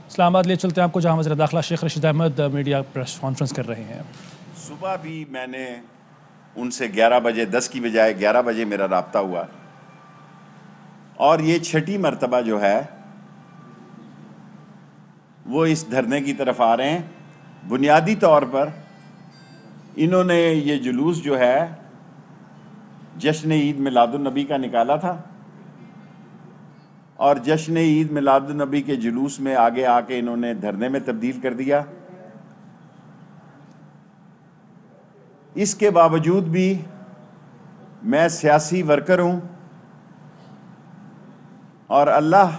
اسلام آباد لے چلتے ہیں آپ کو، جہاں وزیر داخلہ Sheikh Rashid Ahmed media press conference کر رہے ہیں۔ صبح بھی میں نے ان سے 11 بجے 10 کی بجائے 11 بجے میرا رابطہ ہوا، اور یہ چھٹی مرتبہ جو ہے وہ اس دھرنے کی طرف آ رہے ہیں۔ بنیادی طور پر انہوں نے یہ جلوس جو ہے جشن عید میلاد النبی کا نکالا تھا، اور جشن عید میلاد النبی کے جلوس میں آگے آ کے انہوں نے دھرنے میں تبدیل کر دیا۔ اس کے باوجود بھی میں سیاسی ورکر ہوں، اور اللہ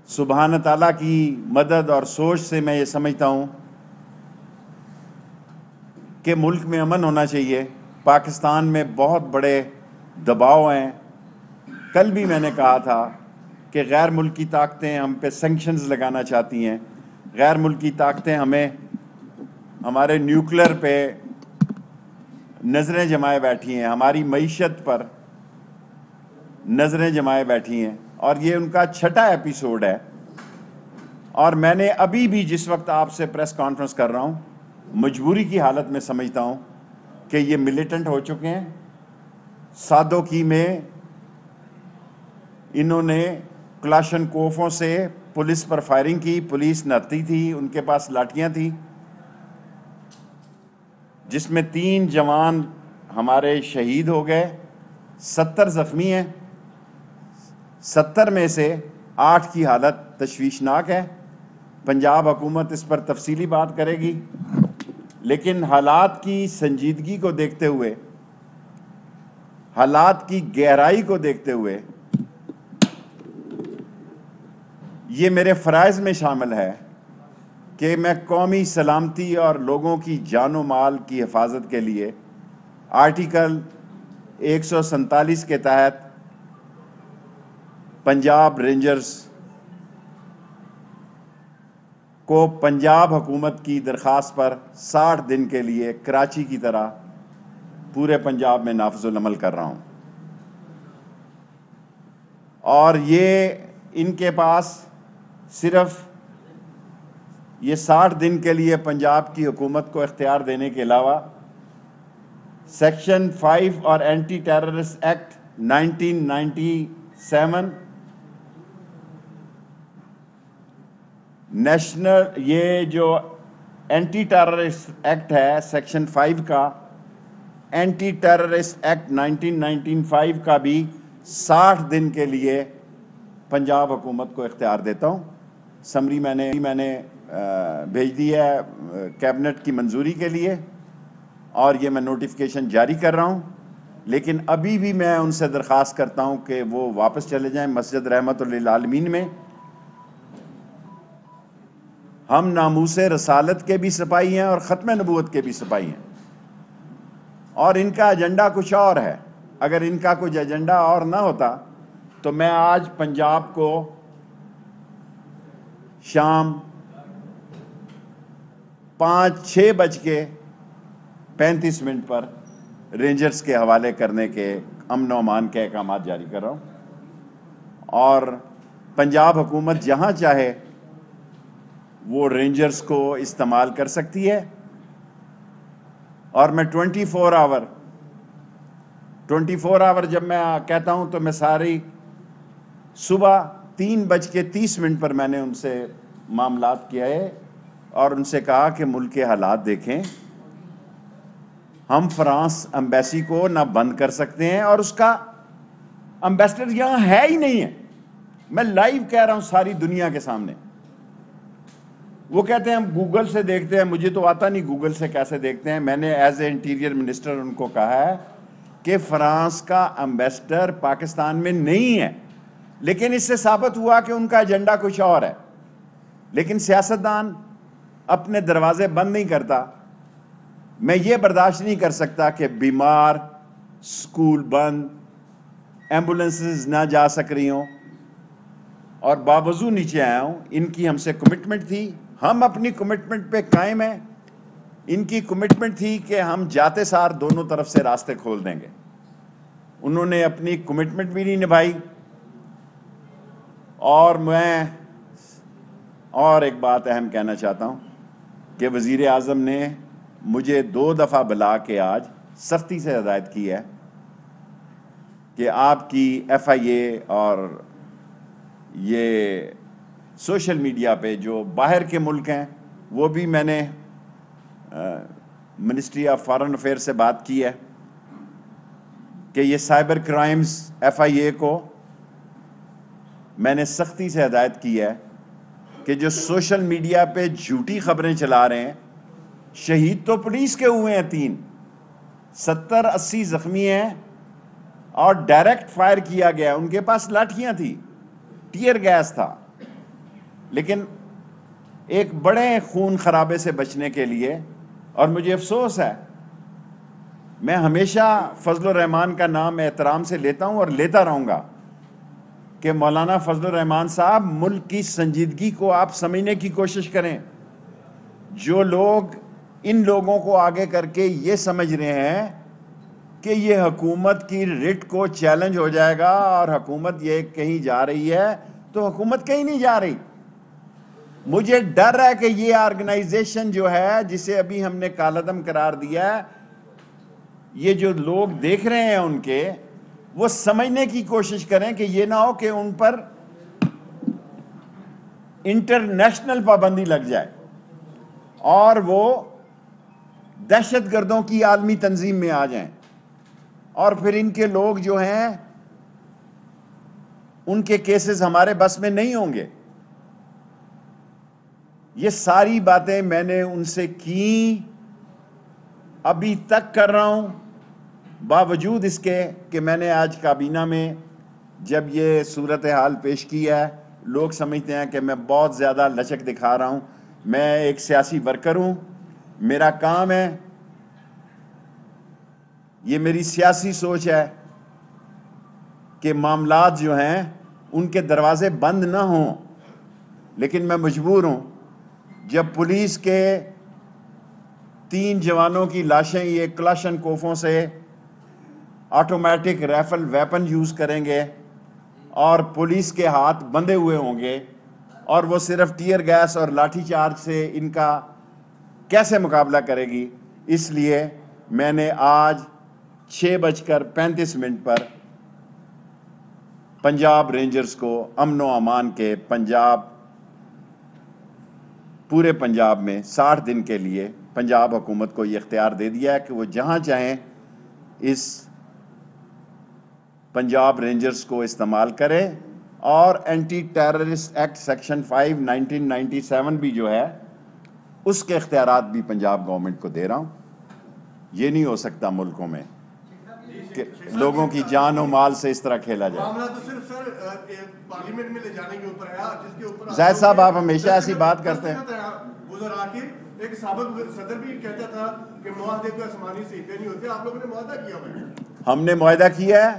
سبحانہ تعالیٰ کی مدد اور سوچ سے میں یہ سمجھتا ہوں کہ ملک میں امن ہونا چاہیے۔ پاکستان میں بہت بڑے دباؤ ہیں۔ کل بھی میں نے کہا تھا کہ غیر ملکی طاقتیں ہم پہ سینکشنز لگانا چاہتی ہیں، غیر ملکی طاقتیں ہمیں ہمارے نیوکلر پہ نظریں جمائے بیٹھی ہیں، ہماری معیشت پر نظریں جمائے بیٹھی ہیں، اور یہ ان کا چھٹا ایپیسوڈ ہے۔ اور میں نے ابھی بھی جس وقت آپ سے پریس کانفرنس کر رہا ہوں، مجبوری کی حالت میں سمجھتا ہوں کہ یہ ملیٹنٹ ہو چکے ہیں۔ سادوکی میں انہوں نے کلاشن کوفوں سے پولیس پر فائرنگ کی، پولیس نہتی تھی، ان کے پاس لاٹھیاں تھیں، جس میں 3 جوان ہمارے شہید ہو گئے، 70 زخمی ہیں۔ 70 میں سے 8 کی حالت تشویشناک ہے۔ پنجاب حکومت اس پر تفصیلی بات کرے گی، لیکن حالات کی سنجیدگی کو دیکھتے ہوئے، حالات کی گہرائی کو دیکھتے ہوئے، یہ میرے فرائض میں شامل ہے کہ میں قومی سلامتی اور لوگوں کی جان و مال کی حفاظت کے لیے آرٹیکل 147 کے تحت پنجاب رینجرز کو پنجاب حکومت کی درخواست پر 60 دن کے لیے کراچی کی طرح پورے پنجاب میں نافذ العمل کر رہا ہوں۔ اور یہ ان کے پاس صرف یہ 60 دن کے لیے پنجاب کی حکومت کو اختیار دینے کے علاوہ سیکشن 5 اور اینٹی ٹیررسٹ ایکٹ 1997 نیشنل، یہ جو اینٹی ٹیررسٹ ایکٹ ہے سیکشن 5 کا، اینٹی ٹیررسٹ ایکٹ 1995 کا بھی 60 دن کے لیے پنجاب حکومت کو اختیار دیتا ہوں۔ سمری میں نے بھیج دی ہے کیبنٹ کی منظوری کے لیے، اور یہ میں نوٹیفیکیشن جاری کر رہا ہوں، لیکن ابھی بھی میں ان سے درخواست کرتا ہوں کہ وہ واپس چلے جائیں مسجد رحمت للعالمین میں۔ ہم ناموس رسالت کے بھی سپاہی ہیں اور ختم نبوت کے بھی سپاہی ہیں، اور ان کا ایجنڈا کچھ اور ہے۔ اگر ان کا کچھ ایجنڈا اور نہ ہوتا تو میں آج پنجاب کو شام 5:35 پر رینجرز کے حوالے کرنے کے امن و امان کے احکامات جاری کر رہا ہوں، اور پنجاب حکومت جہاں چاہے وہ رینجرز کو استعمال کر سکتی ہے، اور میں 24 آور جب میں کہتا ہوں تو میں ساری صبح 3:30 پر میں نے ان سے معاملات کیا ہے، اور ان سے کہا کہ ملک کے حالات دیکھیں، ہم فرانس ایمبیسی کو نہ بند کر سکتے ہیں، اور اس کا ایمبیسڈر یہاں ہے ہی نہیں ہے۔ میں لائیو کہہ رہا ہوں ساری دنیا کے سامنے۔ وہ کہتے ہیں ہم گوگل سے دیکھتے ہیں، مجھے تو آتا نہیں گوگل سے کیسے دیکھتے ہیں۔ میں نے ایز اے انٹیریئر منسٹر ان کو کہا ہے کہ فرانس کا ایمبیسڈر پاکستان میں نہیں ہے، لیکن اس سے ثابت ہوا کہ ان کا ایجنڈا کچھ اور ہے۔ لیکن سیاستدان اپنے دروازے بند نہیں کرتا۔ میں یہ برداشت نہیں کر سکتا کہ بیمار، سکول بند، ایمبولنسز نہ جا سک رہی ہوں، اور باوضو نیچے آیا ہوں۔ ان کی ہم سے کمٹمنٹ تھی، ہم اپنی کمٹمنٹ پہ قائم ہیں۔ ان کی کمٹمنٹ تھی کہ ہم جاتے سار دونوں طرف سے راستے کھول دیں گے۔ انہوں نے اپنی کمٹمنٹ بھی نہیں نبھائی، اور میں اور ایک بات اہم کہنا چاہتا ہوں کہ وزیر اعظم نے مجھے 2 دفعہ بلا کے آج سختی سے ہدایت کی ہے کہ آپ کی ایف آئی اے اور یہ سوشل میڈیا پہ جو باہر کے ملک ہیں، وہ بھی میں نے منسٹری آف فارن افیئر سے بات کی ہے کہ یہ سائبر کرائمز ایف آئی اے کو میں نے سختی سے ہدایت کی ہے کہ جو سوشل میڈیا پہ جھوٹی خبریں چلا رہے ہیں، شہید تو پولیس کے ہوئے ہیں 3، 70-80 زخمی ہیں اور ڈائریکٹ فائر کیا گیا، ان کے پاس لاٹھیاں تھی، ٹیئر گیس تھا، لیکن ایک بڑے خون خرابے سے بچنے کے لیے، اور مجھے افسوس ہے، میں ہمیشہ فضل الرحمان کا نام احترام سے لیتا ہوں اور لیتا رہوں گا کہ مولانا فضل الرحمان صاحب، ملک کی سنجیدگی کو آپ سمجھنے کی کوشش کریں۔ جو لوگ ان لوگوں کو آگے کر کے یہ سمجھ رہے ہیں کہ یہ حکومت کی رٹ کو چیلنج ہو جائے گا اور حکومت یہ کہیں جا رہی ہے، تو حکومت کہیں نہیں جا رہی۔ مجھے ڈر ہے کہ یہ آرگنائزیشن جو ہے، جسے ابھی ہم نے کالعدم قرار دیا ہے، یہ جو لوگ دیکھ رہے ہیں ان کے، وہ سمجھنے کی کوشش کریں کہ یہ نہ ہو کہ ان پر انٹرنیشنل پابندی لگ جائے اور وہ دہشت گردوں کی عالمی تنظیم میں آ جائیں، اور پھر ان کے لوگ جو ہیں ان کے کیسز ہمارے بس میں نہیں ہوں گے۔ یہ ساری باتیں میں نے ان سے کی، ابھی تک کر رہا ہوں، باوجود اس کے کہ میں نے آج کابینہ میں جب یہ صورتحال پیش کی ہے، لوگ سمجھتے ہیں کہ میں بہت زیادہ لچک دکھا رہا ہوں۔ میں ایک سیاسی ورکر ہوں، میرا کام ہے، یہ میری سیاسی سوچ ہے کہ معاملات جو ہیں ان کے دروازے بند نہ ہوں، لیکن میں مجبور ہوں۔ جب پولیس کے 3 جوانوں کی لاشیں یہ کلاشن کوفوں سے آٹومیٹک رائفل ویپن یوز کریں گے اور پولیس کے ہاتھ بندھے ہوئے ہوں گے، اور وہ صرف ٹیئر گیس اور لاٹھی چارج سے ان کا کیسے مقابلہ کرے گی؟ اس لیے میں نے آج 6:35 پر پنجاب رینجرز کو امن و امان کے پورے پنجاب میں 60 دن کے لیے پنجاب حکومت کو یہ اختیار دے دیا ہے کہ وہ جہاں چاہیں اس پنجاب رینجرز کو استعمال کرے، اور اینٹی ٹیررسٹ ایکٹ سیکشن 5 1997 بھی جو ہے اس کے اختیارات بھی پنجاب گورنمنٹ کو دے رہا ہوں۔ یہ نہیں ہو سکتا ملکوں میں کہ لوگوں کی جان و مال سے اس طرح کھیلا جائے۔ معاملہ تو صرف سر پارلیمنٹ میں لے جانے کے اوپر ہے، جس کے اوپر زاہد صاحب آپ ہمیشہ ایسی بات کرتے ہیں۔ وزرا کے ایک سابق صدر بھی کہتا تھا کہ معاہدے کو آسمانی سیکھے نہیں ہوتے، آپ لوگوں نے معاہدہ کیا ہوا ہے۔ ہم نے معاہدہ کیا ہے،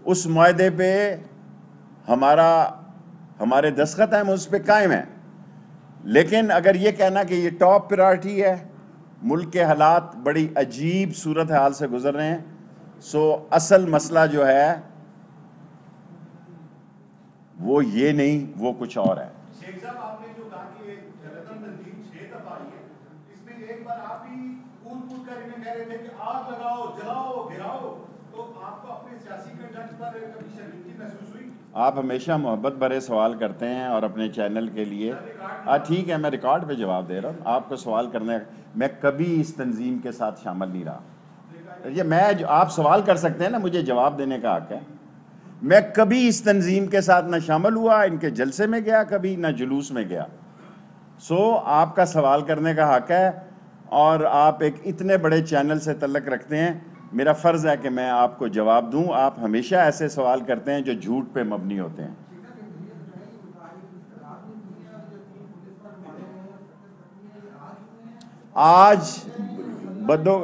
اس معاہدے پہ ہمارے دستخط ہیں، ہم اس پہ قائم ہیں، لیکن اگر یہ کہنا کہ یہ ٹاپ پرائرٹی ہے، ملک کے حالات بڑی عجیب صورتحال سے گزر رہے ہیں، سو اصل مسئلہ جو ہے وہ یہ نہیں، وہ کچھ اور ہے۔ شیخ صاحب، آپ نے جو کہا کہ جنتا تنظیم 6 دفعہ آئی ہے، اس میں ایک بار آپ بھی کود کر انہیں کہہ رہے تھے کہ آگ لگاؤ، جلاؤ، گراؤ، تو آپ کو اپنے سیاسی کنڈکٹ پر کبھی شرمندگی محسوس ہوئی؟ آپ ہمیشہ محبت بھرے سوال کرتے ہیں اور اپنے چینل کے لیے ٹھیک ہے، میں ریکارڈ پہ جواب دے رہا ہوں۔ آپ کو سوال کرنے، میں کبھی اس تنظیم کے ساتھ شامل نہیں رہا۔ یہ آپ سوال کر سکتے ہیں نا، مجھے جواب دینے کا حق ہے۔ میں کبھی اس تنظیم کے ساتھ نہ شامل ہوا، ان کے جلسے میں گیا کبھی، نہ جلوس میں گیا۔ سو آپ کا سوال کرنے کا حق ہے، اور آپ ایک اتنے بڑے چینل سے تعلق رکھتے ہیں، میرا فرض ہے کہ میں آپ کو جواب دوں۔ آپ ہمیشہ ایسے سوال کرتے ہیں جو جھوٹ پہ مبنی ہوتے ہیں۔ آج بدو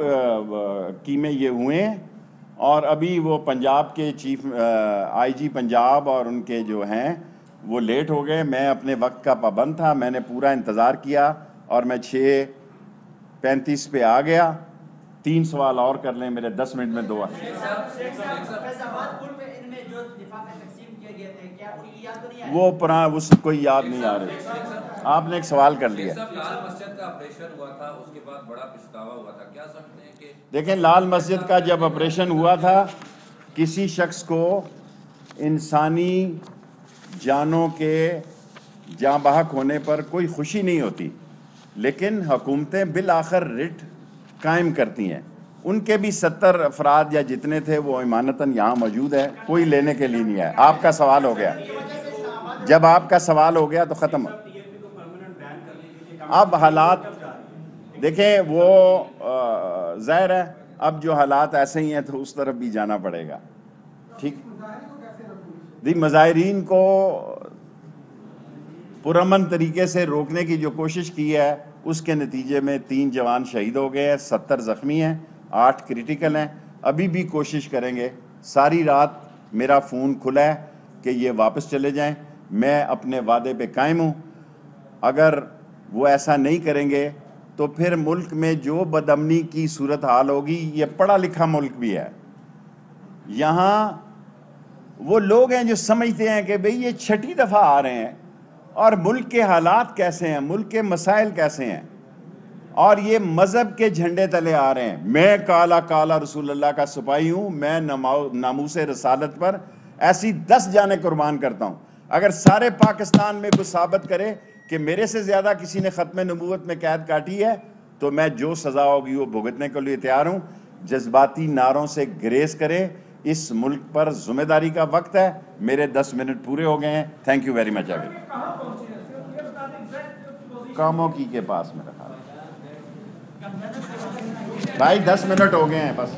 قیمے یہ ہوئے ہیں، اور ابھی وہ پنجاب کے چیف آئی جی پنجاب اور ان کے جو ہیں وہ لیٹ ہو گئے۔ میں اپنے وقت کا پابند تھا، میں نے پورا انتظار کیا، اور میں 6:35 پہ آ گیا۔ 3 سوال اور کر لیں، میرے 10 منٹ میں 2 فیض آباد پل پہ ان میں جو لفافے تقسیم کیے گئے تھے، کیا ان کی یاد تو نہیں آئی؟ وہ پرانا اس کوئی یاد نہیں آ رہی. آپ نے ایک سوال کر لیا. لال مسجد کا آپریشن ہوا تھا، اس کے بعد بڑا پچھتاوا ہوا تھا، کیا سمجھتے ہیں کہ دیکھیں لال مسجد کا جب آپریشن ہوا تھا کسی شخص کو انسانی جانوں کے جاں بحق ہونے پر کوئی خوشی نہیں ہوتی، لیکن حکومتیں بالآخر رٹ قائم کرتی ہیں. ان کے بھی 70 افراد یا جتنے تھے وہ ایمانتاً یہاں موجود ہے، کوئی لینے کے لیے نہیں ہے. آپ کا سوال ہو گیا، جب آپ کا سوال ہو گیا تو ختم. اب حالات دیکھیں وہ ظاہر ہے اب جو حالات ایسے ہی ہیں تو اس طرف بھی جانا پڑے گا. ٹھیک دی مظاہرین کو پرامن طریقے سے روکنے کی جو کوشش کی ہے اس کے نتیجے میں 3 جوان شہید ہو گئے ہیں، 70 زخمی ہیں، 8 کریٹیکل ہیں. ابھی بھی کوشش کریں گے. ساری رات میرا فون کھلا ہے کہ یہ واپس چلے جائیں. میں اپنے وعدے پہ قائم ہوں. اگر وہ ایسا نہیں کریں گے تو پھر ملک میں جو بدامنی کی صورتحال ہوگی. یہ پڑھا لکھا ملک بھی ہے. یہاں وہ لوگ ہیں جو سمجھتے ہیں کہ بھئی یہ 6ٹھی دفعہ آ رہے ہیں اور ملک کے حالات کیسے ہیں، ملک کے مسائل کیسے ہیں، اور یہ مذہب کے جھنڈے تلے آ رہے ہیں. میں کالا کالا رسول اللہ کا سپاہی ہوں. میں ناموس رسالت پر ایسی 10 جانیں قربان کرتا ہوں. اگر سارے پاکستان میں کوئی ثابت کرے کہ میرے سے زیادہ کسی نے ختم نبوت میں قید کاٹی ہے تو میں جو سزا ہوگی وہ بھگتنے کے لیے تیار ہوں. جذباتی نعروں سے گریز کرے. اس ملک پر ذمہ داری کا وقت ہے. میرے 10 منٹ پورے ہو گئے ہیں. Thank you very much. کاموں کی کے پاس میرا خیال بھائی 10 منٹ ہو گئے ہیں بس.